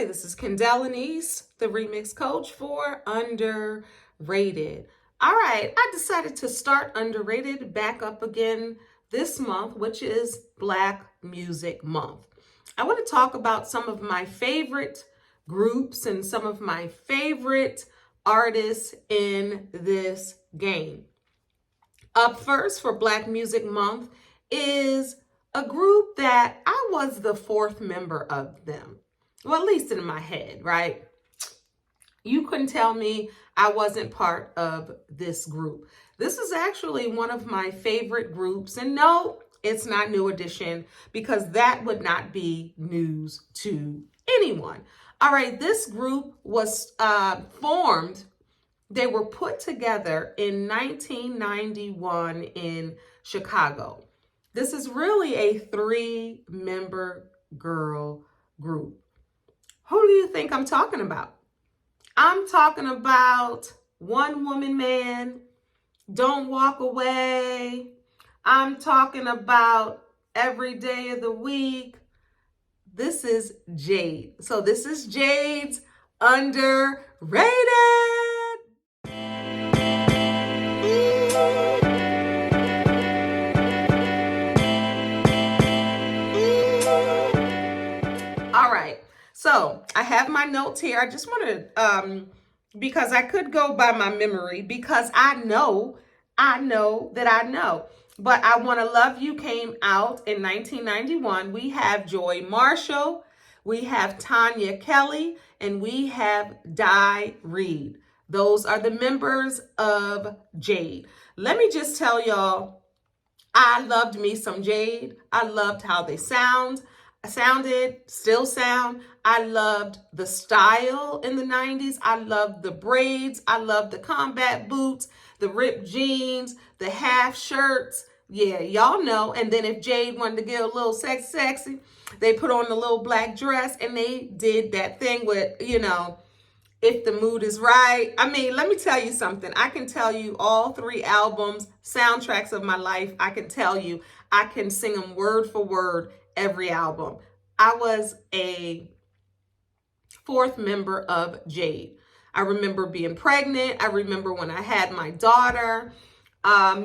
Hi, this is Kendall Anise, the remix coach for Underrated. All right, I decided to start Underrated back up again this month, which is Black Music Month. I want to talk about some of my favorite groups and some of my favorite artists in this game. Up first for Black Music Month is a group that I was the fourth member of them. Well, at least in my head, right? You couldn't tell me I wasn't part of this group. This is actually one of my favorite groups. And no, it's not New Edition because that would not be news to anyone. All right, this group was formed. They were put together in 1991 in Chicago. This is really a three-member girl group. Who do you think I'm talking about? I'm talking about One Woman Man, Don't Walk Away. I'm talking about Every Day of the Week. This is Jade. So this is Jade's Underrated. All right, so I have my notes here. I just want to, because I could go by my memory because I know that I know. But I Want to Love You came out in 1991. We have Joy Marshall, we have Tanya Kelly, and we have Di Reed. Those are the members of Jade. Let me just tell y'all, I loved me some Jade. I loved how they sounded, still sound. I loved the style in the 90s. I loved the braids. I loved the combat boots, the ripped jeans, the half shirts. Yeah, y'all know. And then if Jade wanted to get a little sexy, they put on the little black dress and they did that thing with, if the mood is right. I mean, let me tell you something. I can tell you all three albums, soundtracks of my life. I can tell you, I can sing them word for word, every album. I was a fourth member of Jade. I remember being pregnant. I remember when I had my daughter,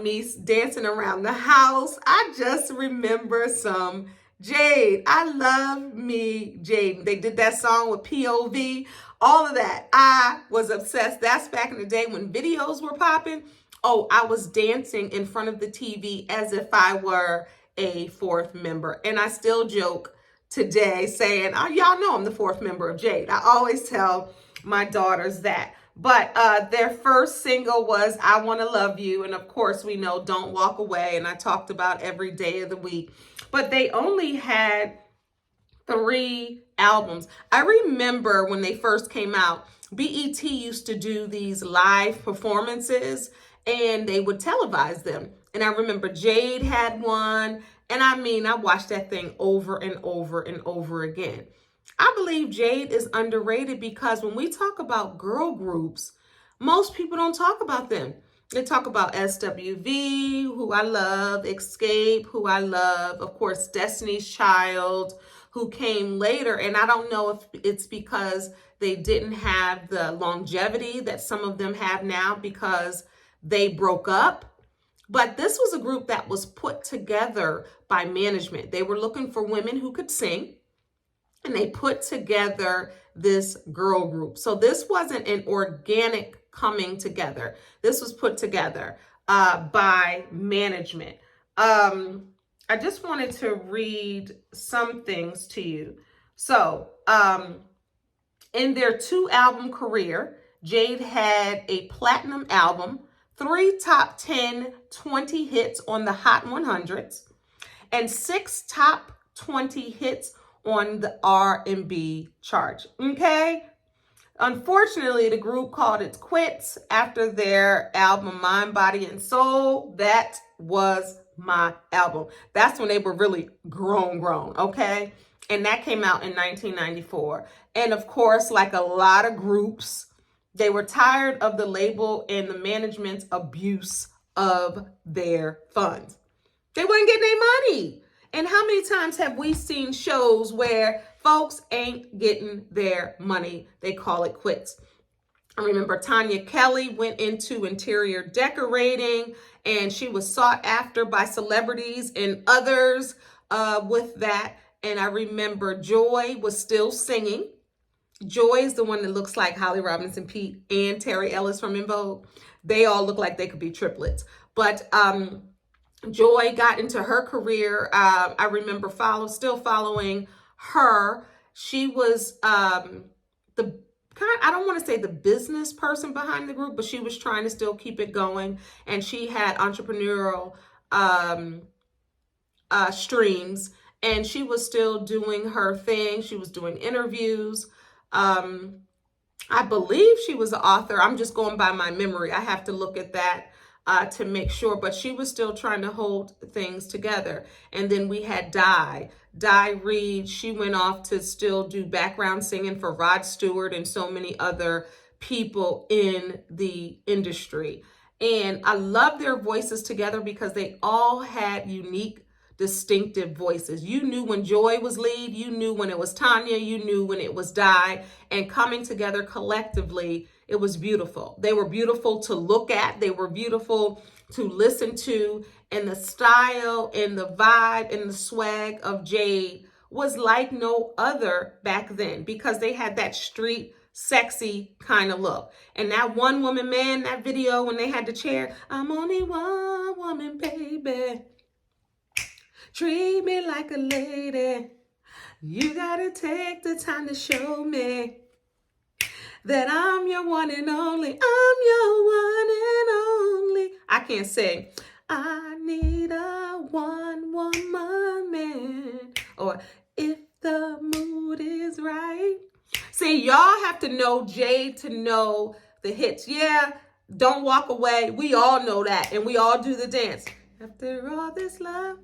me dancing around the house. I just remember some Jade. I love me Jade. They did that song with POV, all of that. I was obsessed. That's back in the day when videos were popping. Oh, I was dancing in front of the TV as if I were a fourth member. And I still joke today saying, oh, y'all know I'm the fourth member of Jade. I always tell my daughters that. But their first single was I Want to Love You. And of course, we know Don't Walk Away. And I talked about Every Day of the Week. But they only had 3 albums. I remember when they first came out, BET used to do these live performances and they would televise them. And I remember Jade had one. And I mean, I watched that thing over and over and over again. I believe Jade is underrated because when we talk about girl groups, most people don't talk about them. They talk about SWV, who I love, Escape, who I love, of course, Destiny's Child, who came later. And I don't know if it's because they didn't have the longevity that some of them have now because they broke up. But this was a group that was put together by management. They were looking for women who could sing, and they put together this girl group. So this wasn't an organic coming together. This was put together by management. I just wanted to read some things to you. So in their 2-album career, Jade had a platinum album, 3 top 10 20 hits on the Hot 100s, and 6 top 20 hits on the R&B chart. Okay? Unfortunately, the group called it quits after their album Mind, Body, and Soul. That was my album. That's when they were really grown, okay? And that came out in 1994. And of course, like a lot of groups, they were tired of the label and the management's abuse of their funds. They weren't getting their money. And how many times have we seen shows where folks ain't getting their money. They call it quits. I remember Tanya Kelly went into interior decorating, and she was sought after by celebrities and others with that. And I remember Joy was still singing. Joy is the one that looks like Holly Robinson Pete and Terry Ellis from En Vogue. They all look like they could be triplets. But Joy got into her career. I remember still following her. She was the I don't want to say the business person behind the group, but she was trying to still keep it going. And she had entrepreneurial streams, and she was still doing her thing. She was doing interviews. I believe she was an author. I'm just going by my memory. I have to look at that to make sure, but she was still trying to hold things together. And then we had Di Reed. She went off to still do background singing for Rod Stewart and so many other people in the industry. And I love their voices together because they all had unique, distinctive voices. You knew when Joy was lead, you knew when it was Tanya, you knew when it was Di, and coming together collectively, it was beautiful. They were beautiful to look at. They were beautiful to listen to, and the style and the vibe and the swag of Jade was like no other back then because they had that street sexy kind of look. And that one woman man, that video when they had the chair, I'm only one woman, baby. Treat me like a lady. You gotta take the time to show me that I'm your one and only. I'm your one and only. I can't sing. I need a one woman man. Or if the mood is right. See, y'all have to know Jade to know the hits. Yeah, Don't Walk Away. We all know that. And we all do the dance. After all this love.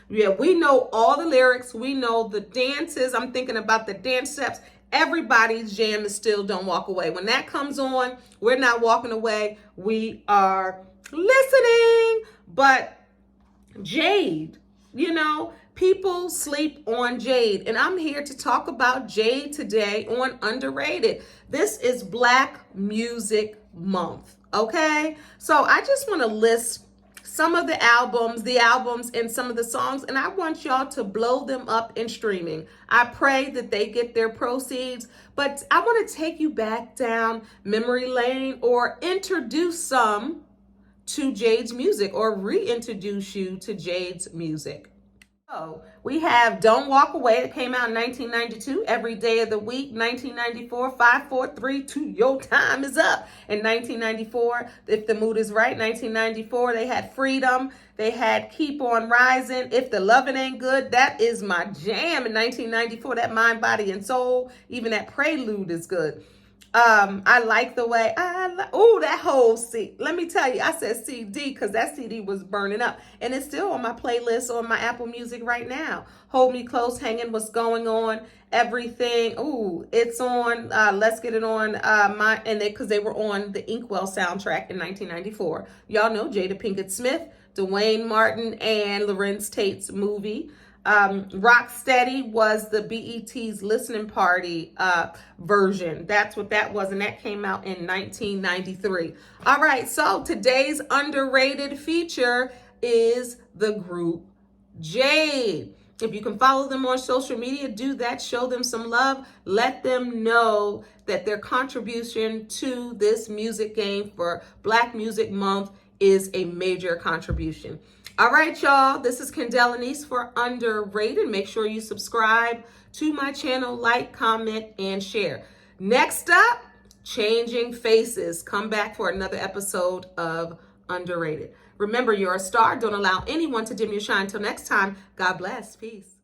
Yeah, we know all the lyrics. We know the dances. I'm thinking about the dance steps. Everybody's jam is still Don't Walk Away. When that comes on, we're not walking away. We are listening. But Jade, people sleep on Jade. And I'm here to talk about Jade today on Underrated. This is Black Music Month, okay? So I just want to list some of the albums and some of the songs, and I want y'all to blow them up in streaming. I pray that they get their proceeds, but I want to take you back down memory lane or introduce some to Jade's music or reintroduce you to Jade's music. So we have Don't Walk Away that came out in 1992, Every Day of the Week, 1994, 5, 4, 3, 2, Your Time Is Up. In 1994, If the Mood Is Right, 1994, they had Freedom. They had Keep On Rising, If the Lovin' Ain't Good, that is my jam in 1994, that Mind, Body, and Soul. Even that Prelude is good. I like the way that whole CD. Let me tell you, I said CD because that CD was burning up, and it's still on my playlist on my Apple Music right now. Hold Me Close, Hanging, What's Going On, Everything. Ooh, it's on. Let's Get It On. Because they were on the Inkwell soundtrack in 1994. Y'all know Jada Pinkett Smith, Dwayne Martin, and Lorenz Tate's movie. Rocksteady was the BET's listening party version. That's what that was, and that came out in 1993. All right, so today's underrated feature is the group Jade. If you can follow them on social media, do that. Show them some love. Let them know that their contribution to this music game for Black Music Month is a major contribution. All right, y'all, this is Kendall Anise for Underrated. Make sure you subscribe to my channel, like, comment, and share. Next up, Changing Faces. Come back for another episode of Underrated. Remember, you're a star. Don't allow anyone to dim your shine. Until next time, God bless. Peace.